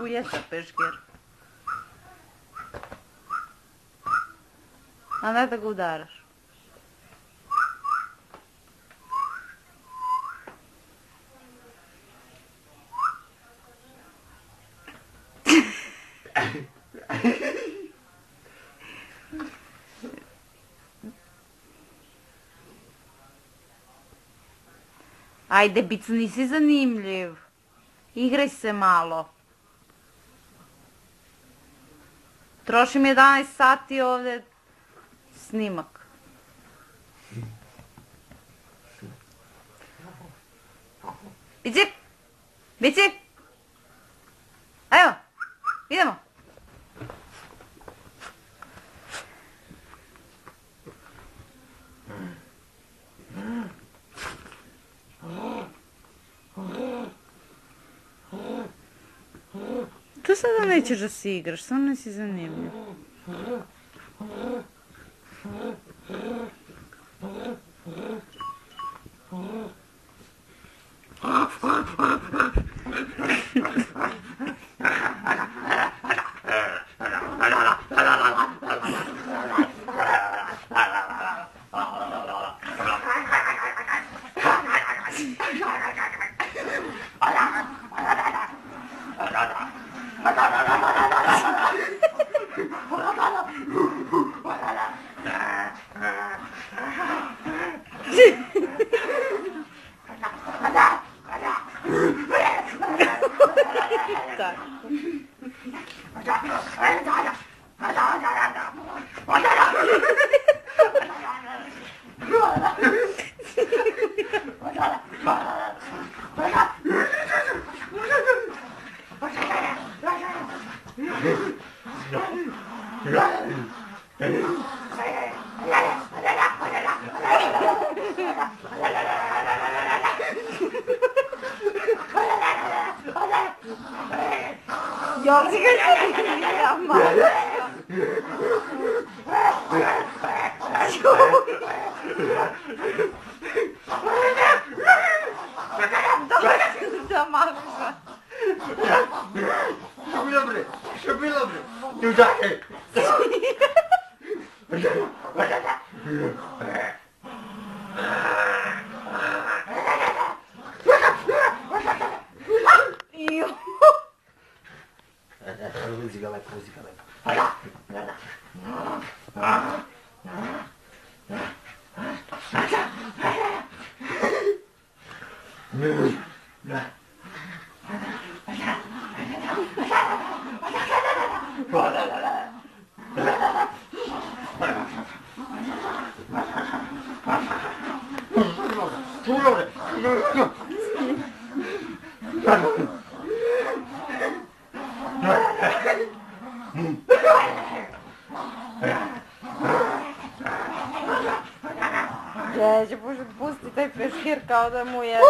ujesa peškir. A ne da ga udaraš. Ajde, Bicu, nisi zanimljiv. Igraj se malo. Trošim 11 sati ovde snimak. Bici! Bici! Evo, idemo. To sada nećeš da se igraš, samo nisi zanimljiv. Ja si ga snimam, malo. Da, Maruša. Što bilo bre? Što bilo bre? Ti udare! Uzi ga lepo, uzi ga lepo. Pusti taj peškir kao da mu je...